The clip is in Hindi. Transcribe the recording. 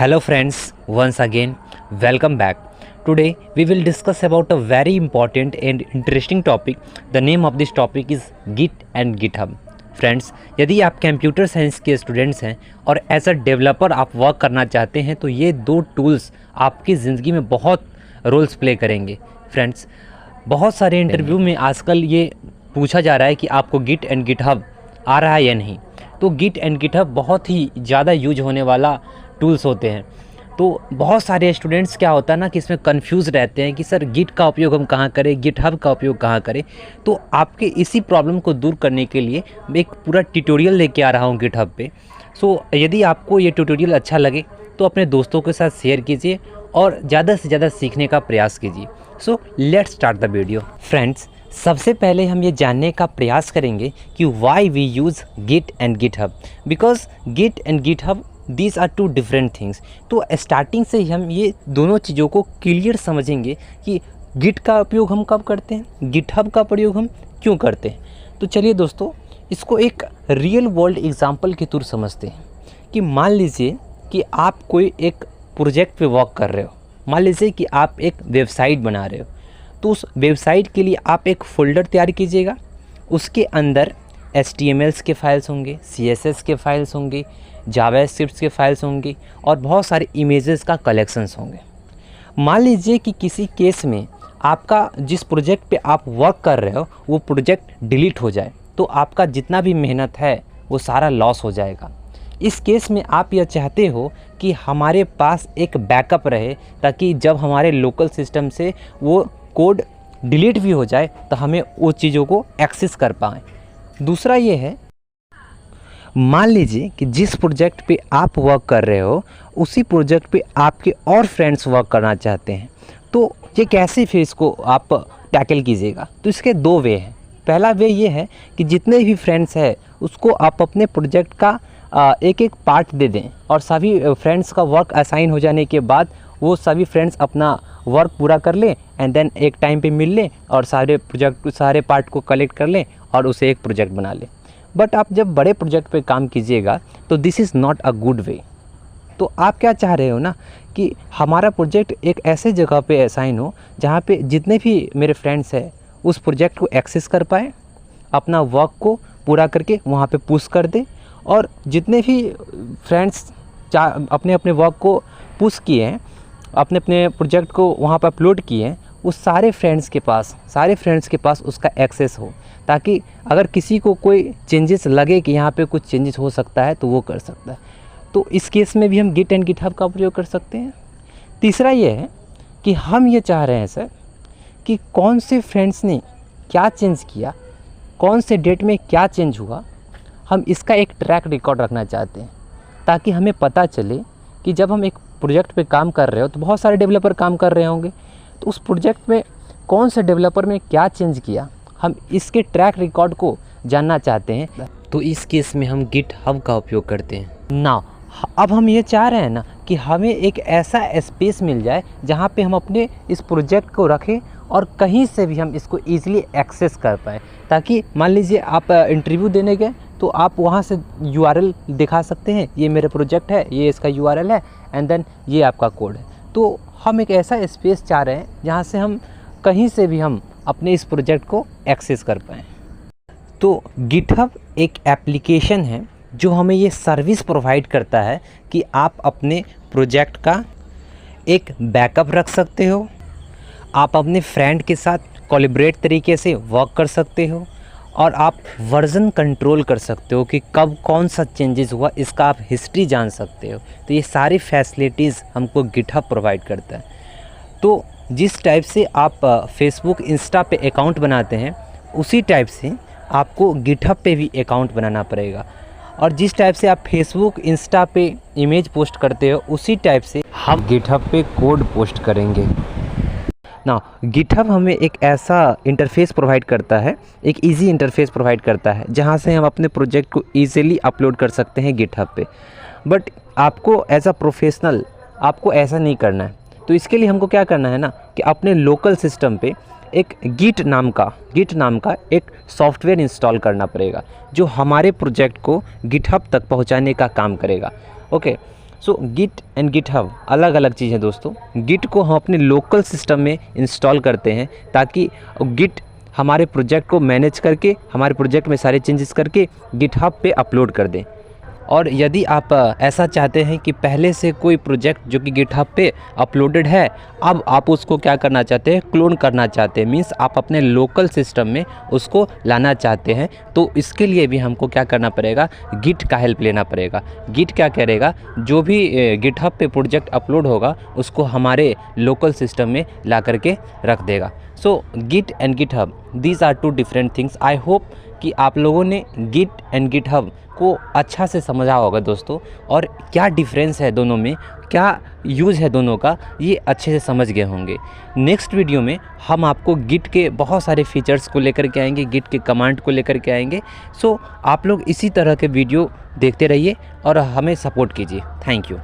Hello friends, once again welcome back. Today we will discuss about a very important and interesting topic. The name of this topic is Git and GitHub. Friends, यदि आप कंप्यूटर साइंस के स्टूडेंट्स हैं और एज अ डेवलपर आप वर्क करना चाहते हैं तो ये दो टूल्स आपकी ज़िंदगी में बहुत रोल्स प्ले करेंगे। फ्रेंड्स, बहुत सारे इंटरव्यू में आजकल ये पूछा जा रहा है कि आपको गिट एंड गिटहब आ रहा है या नहीं। तो गिट एंड गिटहब बहुत ही ज़्यादा यूज होने वाला टूल्स होते हैं। तो बहुत सारे स्टूडेंट्स क्या होता है ना कि इसमें कंफ्यूज रहते हैं कि सर गिट का उपयोग हम कहाँ करें, गिटहब का उपयोग कहाँ करें। तो आपके इसी प्रॉब्लम को दूर करने के लिए मैं एक पूरा ट्यूटोरियल लेके आ रहा हूँ गिटहब पे। सो यदि आपको ये ट्यूटोरियल अच्छा लगे तो अपने दोस्तों के साथ शेयर कीजिए और ज़्यादा से ज़्यादा सीखने का प्रयास कीजिए। So let's start the video. Friends, सबसे पहले हम ये जानने का प्रयास करेंगे कि why we use git and GitHub, because git and GitHub these are two different things. तो स्टार्टिंग से ही हम ये दोनों चीज़ों को क्लियर समझेंगे कि गिट का उपयोग हम कब करते हैं, गिटहब का प्रयोग हम क्यों करते हैं। तो चलिए दोस्तों, इसको एक रियल वर्ल्ड एग्जांपल के थ्रू समझते हैं कि मान लीजिए कि आप कोई एक प्रोजेक्ट पे वर्क कर रहे हो। मान लीजिए कि आप एक वेबसाइट बना रहे हो, तो उस वेबसाइट के लिए आप एक फ़ोल्डर तैयार कीजिएगा। उसके अंदर HTML के फाइल्स होंगे, CSS के फाइल्स होंगे, जावास्क्रिप्ट के फाइल्स होंगे और बहुत सारे इमेजेस का कलेक्शंस होंगे। मान लीजिए कि किसी केस में आपका जिस प्रोजेक्ट पे आप वर्क कर रहे हो वो प्रोजेक्ट डिलीट हो जाए, तो आपका जितना भी मेहनत है वो सारा लॉस हो जाएगा। इस केस में आप यह चाहते हो कि हमारे पास एक बैकअप रहे, ताकि जब हमारे लोकल सिस्टम से वो कोड डिलीट भी हो जाए तो हमें वो चीज़ों को एक्सेस कर पाएँ। दूसरा ये है, मान लीजिए कि जिस प्रोजेक्ट पे आप वर्क कर रहे हो उसी प्रोजेक्ट पे आपके और फ्रेंड्स वर्क करना चाहते हैं, तो ये कैसे फिर इसको आप टैकल कीजिएगा। तो इसके दो वे हैं। पहला वे ये है कि जितने भी फ्रेंड्स हैं उसको आप अपने प्रोजेक्ट का एक एक पार्ट दे दें और सभी फ्रेंड्स का वर्क असाइन हो जाने के बाद वो सभी फ्रेंड्स अपना वर्क पूरा कर लें एंड देन एक टाइम पे मिल लें और सारे पार्ट को कलेक्ट कर लें और उसे एक प्रोजेक्ट बना लें। बट आप जब बड़े प्रोजेक्ट पे काम कीजिएगा तो this is not a good way. तो आप क्या चाह रहे हो ना कि हमारा प्रोजेक्ट एक ऐसे जगह पे असाइन हो जहाँ पे जितने भी मेरे फ्रेंड्स हैं उस प्रोजेक्ट को एक्सेस कर पाए, अपना वर्क को पूरा करके वहाँ पे पुश कर दे, और जितने भी फ्रेंड्स अपने अपने वर्क को पुश किए हैं, अपने अपने प्रोजेक्ट को वहाँ पर अपलोड किए हैं, उस सारे फ्रेंड्स के पास उसका एक्सेस हो, ताकि अगर किसी को कोई चेंजेस लगे कि यहाँ पे कुछ चेंजेस हो सकता है तो वो कर सकता है। तो इस केस में भी हम गिट एंड गिटहब का प्रयोग कर सकते हैं। तीसरा ये है कि हम ये चाह रहे हैं सर कि कौन से फ्रेंड्स ने क्या चेंज किया, कौन से डेट में क्या चेंज हुआ, हम इसका एक ट्रैक रिकॉर्ड रखना चाहते हैं, ताकि हमें पता चले कि जब हम एक प्रोजेक्ट पे काम कर रहे हो तो बहुत सारे डेवलपर काम कर रहे होंगे, तो उस प्रोजेक्ट में कौन से डेवलपर ने क्या चेंज किया, हम इसके ट्रैक रिकॉर्ड को जानना चाहते हैं। तो इस केस में हम गिटहब का उपयोग करते हैं ना। अब हम ये चाह रहे हैं ना कि हमें एक ऐसा स्पेस मिल जाए जहाँ पे हम अपने इस प्रोजेक्ट को रखें और कहीं से भी हम इसको ईजिली एक्सेस कर पाएँ, ताकि मान लीजिए आप इंटरव्यू देने गए तो आप वहाँ से URL दिखा सकते हैं, ये मेरा प्रोजेक्ट है, ये इसका URL है एंड देन ये आपका कोड है। तो हम एक ऐसा स्पेस चाह रहे हैं जहाँ से हम कहीं से भी हम अपने इस प्रोजेक्ट को एक्सेस कर पाएँ। तो गिटहब एक एप्लीकेशन है जो हमें ये सर्विस प्रोवाइड करता है कि आप अपने प्रोजेक्ट का एक बैकअप रख सकते हो, आप अपने फ्रेंड के साथ कोलैबोरेट तरीके से वर्क कर सकते हो, और आप वर्जन कंट्रोल कर सकते हो कि कब कौन सा चेंजेस हुआ, इसका आप हिस्ट्री जान सकते हो। तो ये सारी फैसिलिटीज़ हमको गिटहब प्रोवाइड करता है। तो जिस टाइप से आप फेसबुक इंस्टा पे अकाउंट बनाते हैं उसी टाइप से आपको गिटहब पे भी अकाउंट बनाना पड़ेगा, और जिस टाइप से आप फेसबुक इंस्टा पे इमेज पोस्ट करते हो उसी टाइप से हम गिटहब पे कोड पोस्ट करेंगे ना। गिटहब हमें एक ऐसा इंटरफेस प्रोवाइड करता है, एक इजी इंटरफेस प्रोवाइड करता है जहां से हम अपने प्रोजेक्ट को ईजिली अपलोड कर सकते हैं गिटहब पे। बट आपको एज अ प्रोफेशनल आपको ऐसा नहीं करना है। तो इसके लिए हमको क्या करना है ना कि अपने लोकल सिस्टम पे एक गिट नाम का एक सॉफ्टवेयर इंस्टॉल करना पड़ेगा जो हमारे प्रोजेक्ट को गिटहब तक पहुंचाने का काम करेगा। Okay, so Git and GitHub अलग अलग चीज़ है दोस्तों। गिट को हम अपने लोकल सिस्टम में इंस्टॉल करते हैं ताकि गिट हमारे प्रोजेक्ट को मैनेज करके, हमारे प्रोजेक्ट में सारे चेंजेस करके गिटहब पे अपलोड कर दें। और यदि आप ऐसा चाहते हैं कि पहले से कोई प्रोजेक्ट जो कि गिटहब पे अपलोडेड है, अब आप उसको क्या करना चाहते हैं, क्लोन करना चाहते हैं, मीन्स आप अपने लोकल सिस्टम में उसको लाना चाहते हैं, तो इसके लिए भी हमको क्या करना पड़ेगा, गिट का हेल्प लेना पड़ेगा। गिट क्या करेगा, जो भी गिटहब पे प्रोजेक्ट अपलोड होगा उसको हमारे लोकल सिस्टम में ला करके रख देगा। So Git and GitHub, these are two different things. I hope कि आप लोगों ने गिट एंड गिटहब को अच्छा से समझा होगा दोस्तों, और क्या डिफरेंस है दोनों में, क्या यूज़ है दोनों का, ये अच्छे से समझ गए होंगे। नेक्स्ट वीडियो में हम आपको गिट के बहुत सारे फीचर्स को लेकर के आएंगे, गिट के कमांड को लेकर के आएंगे। सो आप लोग इसी तरह के वीडियो देखते रहिए और हमें सपोर्ट कीजिए। Thank you.